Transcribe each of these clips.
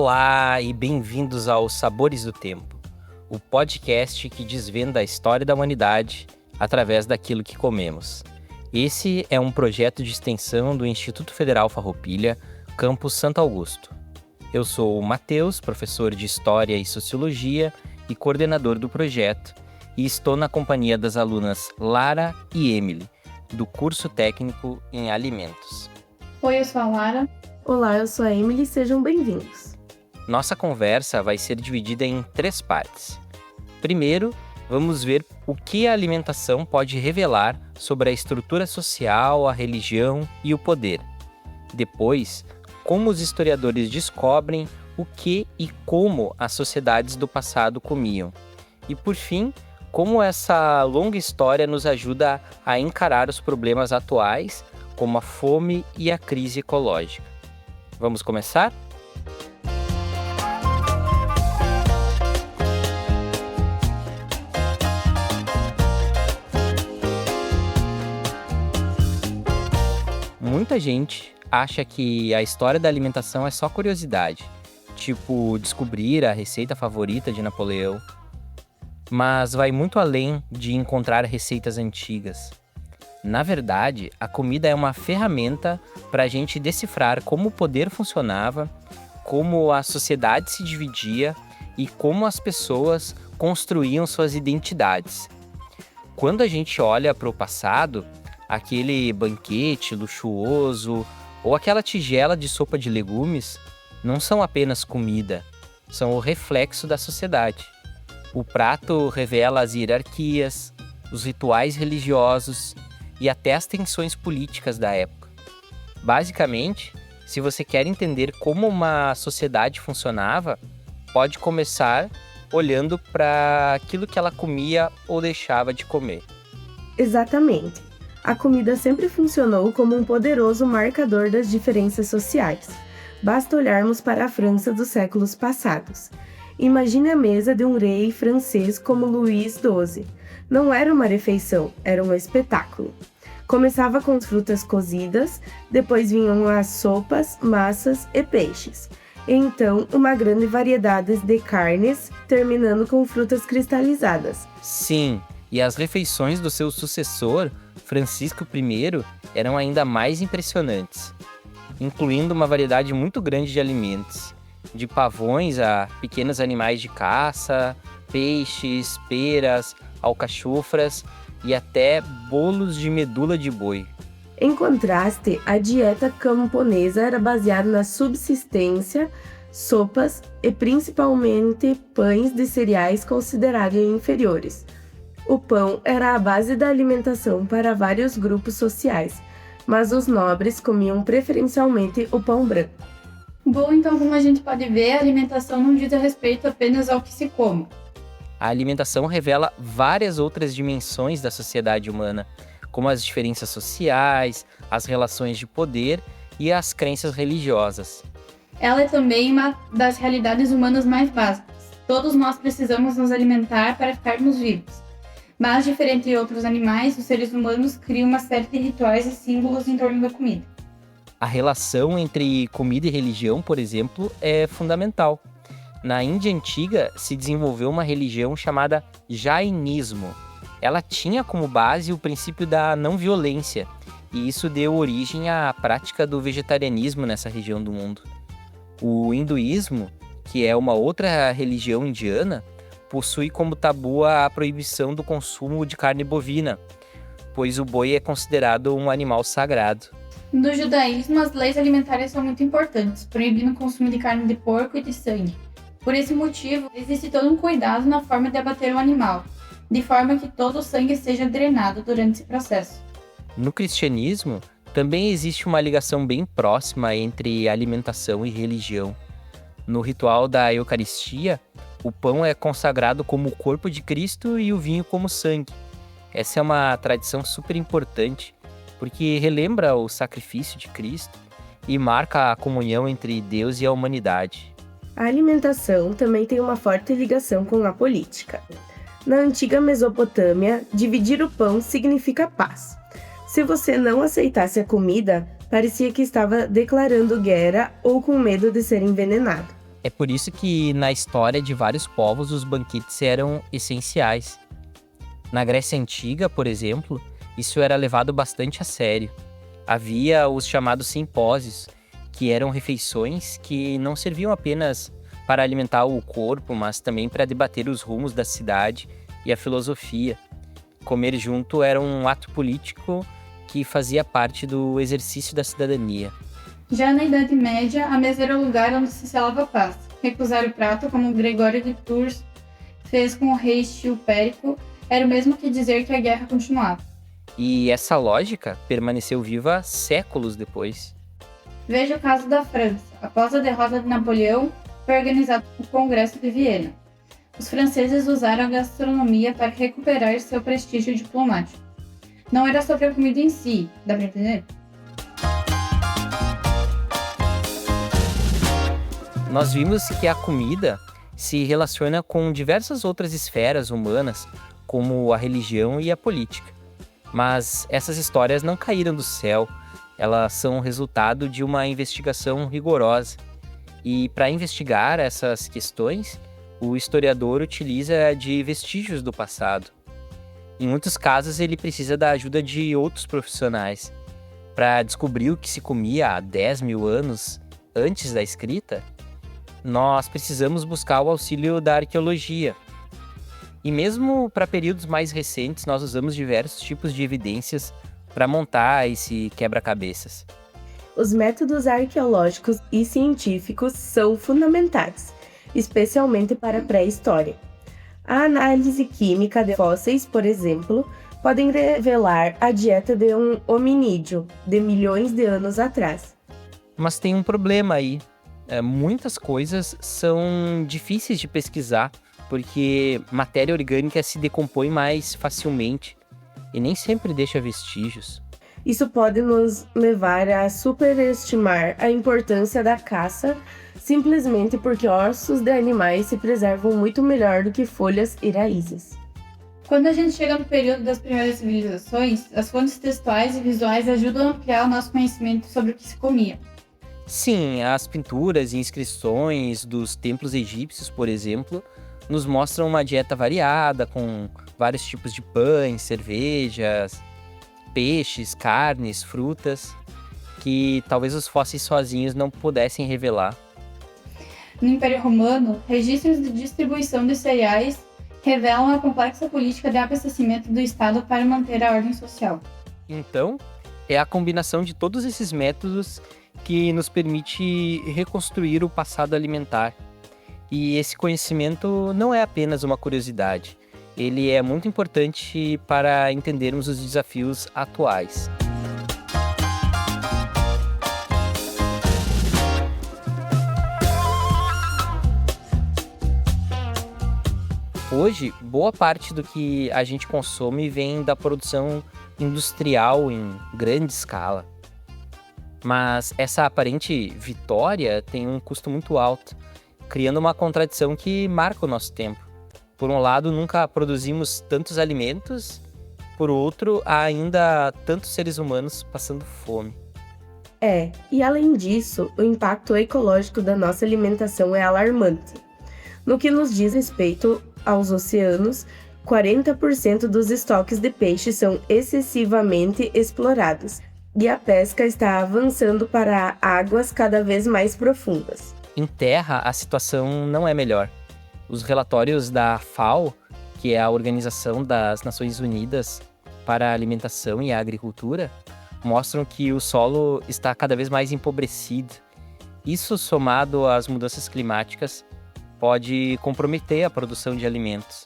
Olá e bem-vindos ao Sabores do Tempo, o podcast que desvenda a história da humanidade através daquilo que comemos. Esse é um projeto de extensão do Instituto Federal Farroupilha, campus Santo Augusto. Eu sou o Matheus, professor de História e Sociologia e coordenador do projeto, e estou na companhia das alunas Lara e Emily, do curso técnico em alimentos. Oi, eu sou a Lara. Olá, eu sou a Emily, sejam bem-vindos. Nossa conversa vai ser dividida em 3 partes. Primeiro, vamos ver o que a alimentação pode revelar sobre a estrutura social, a religião e o poder. Depois, como os historiadores descobrem o que e como as sociedades do passado comiam. E por fim, como essa longa história nos ajuda a encarar os problemas atuais, como a fome e a crise ecológica. Vamos começar? Muita gente acha que a história da alimentação é só curiosidade, tipo descobrir a receita favorita de Napoleão. Mas vai muito além de encontrar receitas antigas. Na verdade, a comida é uma ferramenta para a gente decifrar como o poder funcionava, como a sociedade se dividia e como as pessoas construíam suas identidades. Quando a gente olha para o passado, aquele banquete luxuoso ou aquela tigela de sopa de legumes não são apenas comida, são o reflexo da sociedade. O prato revela as hierarquias, os rituais religiosos e até as tensões políticas da época. Basicamente, se você quer entender como uma sociedade funcionava, pode começar olhando para aquilo que ela comia ou deixava de comer. Exatamente. A comida sempre funcionou como um poderoso marcador das diferenças sociais. Basta olharmos para a França dos séculos passados. Imagine a mesa de um rei francês como Luís XII. Não era uma refeição, era um espetáculo. Começava com frutas cozidas, depois vinham as sopas, massas e peixes. E então, uma grande variedade de carnes, terminando com frutas cristalizadas. Sim, e as refeições do seu sucessor, Francisco I, eram ainda mais impressionantes, incluindo uma variedade muito grande de alimentos, de pavões a pequenos animais de caça, peixes, peras, alcachofras e até bolos de medula de boi. Em contraste, a dieta camponesa era baseada na subsistência, sopas e principalmente pães de cereais considerados inferiores. O pão era a base da alimentação para vários grupos sociais, mas os nobres comiam preferencialmente o pão branco. Bom, então como a gente pode ver, a alimentação não diz a respeito apenas ao que se come. A alimentação revela várias outras dimensões da sociedade humana, como as diferenças sociais, as relações de poder e as crenças religiosas. Ela é também uma das realidades humanas mais básicas. Todos nós precisamos nos alimentar para ficarmos vivos. Mas, diferente de outros animais, os seres humanos criam uma série de rituais e símbolos em torno da comida. A relação entre comida e religião, por exemplo, é fundamental. Na Índia Antiga se desenvolveu uma religião chamada Jainismo. Ela tinha como base o princípio da não-violência, e isso deu origem à prática do vegetarianismo nessa região do mundo. O hinduísmo, que é uma outra religião indiana, possui como tabu a proibição do consumo de carne bovina, pois o boi é considerado um animal sagrado. No judaísmo, as leis alimentares são muito importantes, proibindo o consumo de carne de porco e de sangue. Por esse motivo, existe todo um cuidado na forma de abater o animal, de forma que todo o sangue seja drenado durante esse processo. No cristianismo, também existe uma ligação bem próxima entre alimentação e religião. No ritual da Eucaristia, o pão é consagrado como o corpo de Cristo e o vinho como sangue. Essa é uma tradição super importante, porque relembra o sacrifício de Cristo e marca a comunhão entre Deus e a humanidade. A alimentação também tem uma forte ligação com a política. Na antiga Mesopotâmia, dividir o pão significa paz. Se você não aceitasse a comida, parecia que estava declarando guerra ou com medo de ser envenenado. É por isso que na história de vários povos os banquetes eram essenciais. Na Grécia Antiga, por exemplo, isso era levado bastante a sério. Havia os chamados simpósios, que eram refeições que não serviam apenas para alimentar o corpo, mas também para debater os rumos da cidade e a filosofia. Comer junto era um ato político que fazia parte do exercício da cidadania. Já na Idade Média, a mesa era o lugar onde se selava a paz. Recusar o prato, como Gregório de Tours fez com o rei Chilpérico, era o mesmo que dizer que a guerra continuava. E essa lógica permaneceu viva séculos depois. Veja o caso da França. Após a derrota de Napoleão, foi organizado o Congresso de Viena. Os franceses usaram a gastronomia para recuperar seu prestígio diplomático. Não era sobre a comida em si, dá pra entender? Nós vimos que a comida se relaciona com diversas outras esferas humanas, como a religião e a política. Mas essas histórias não caíram do céu, elas são resultado de uma investigação rigorosa. E para investigar essas questões, o historiador utiliza de vestígios do passado. Em muitos casos, ele precisa da ajuda de outros profissionais. Para descobrir o que se comia há 10 mil anos antes da escrita, nós precisamos buscar o auxílio da arqueologia. E mesmo para períodos mais recentes, nós usamos diversos tipos de evidências para montar esse quebra-cabeças. Os métodos arqueológicos e científicos são fundamentais, especialmente para a pré-história. A análise química de fósseis, por exemplo, podem revelar a dieta de um hominídeo de milhões de anos atrás. Mas tem um problema aí. Muitas coisas são difíceis de pesquisar, porque matéria orgânica se decompõe mais facilmente e nem sempre deixa vestígios. Isso pode nos levar a superestimar a importância da caça, simplesmente porque ossos de animais se preservam muito melhor do que folhas e raízes. Quando a gente chega no período das primeiras civilizações, as fontes textuais e visuais ajudam a ampliar o nosso conhecimento sobre o que se comia. Sim, as pinturas e inscrições dos templos egípcios, por exemplo, nos mostram uma dieta variada, com vários tipos de pães, cervejas, peixes, carnes, frutas, que talvez os fósseis sozinhos não pudessem revelar. No Império Romano, registros de distribuição de cereais revelam a complexa política de abastecimento do Estado para manter a ordem social. Então, é a combinação de todos esses métodos que nos permite reconstruir o passado alimentar. E esse conhecimento não é apenas uma curiosidade, ele é muito importante para entendermos os desafios atuais. Hoje, boa parte do que a gente consome vem da produção industrial em grande escala. Mas essa aparente vitória tem um custo muito alto, criando uma contradição que marca o nosso tempo. Por um lado, nunca produzimos tantos alimentos, por outro, há ainda tantos seres humanos passando fome. E além disso, o impacto ecológico da nossa alimentação é alarmante. No que nos diz respeito aos oceanos, 40% dos estoques de peixe são excessivamente explorados, e a pesca está avançando para águas cada vez mais profundas. Em terra, a situação não é melhor. Os relatórios da FAO, que é a Organização das Nações Unidas para a Alimentação e a Agricultura, mostram que o solo está cada vez mais empobrecido. Isso, somado às mudanças climáticas, pode comprometer a produção de alimentos.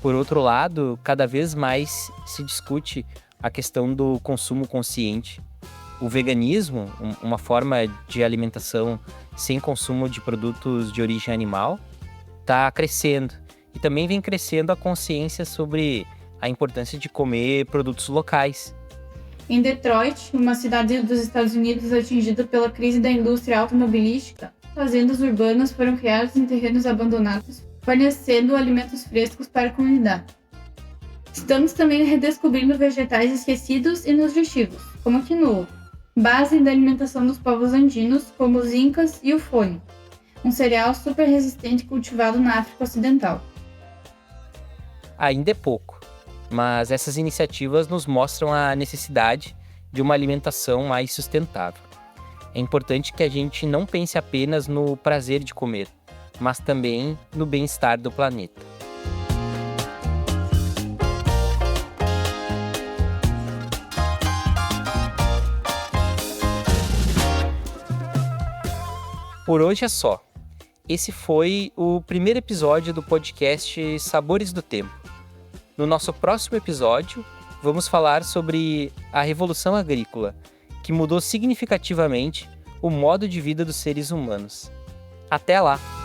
Por outro lado, cada vez mais se discute a questão do consumo consciente. O veganismo, uma forma de alimentação sem consumo de produtos de origem animal, está crescendo. E também vem crescendo a consciência sobre a importância de comer produtos locais. Em Detroit, uma cidade dos Estados Unidos atingida pela crise da indústria automobilística, fazendas urbanas foram criadas em terrenos abandonados, fornecendo alimentos frescos para a comunidade. Estamos também redescobrindo vegetais esquecidos e nutritivos, como o quinoa, base da alimentação dos povos andinos, como os incas e o fone. um cereal super resistente cultivado na África Ocidental. Ainda é pouco, mas essas iniciativas nos mostram a necessidade de uma alimentação mais sustentável. É importante que a gente não pense apenas no prazer de comer, mas também no bem-estar do planeta. Por hoje é só. Esse foi o primeiro episódio do podcast Sabores do Tempo. No nosso próximo episódio, vamos falar sobre a Revolução Agrícola, que mudou significativamente o modo de vida dos seres humanos. Até lá!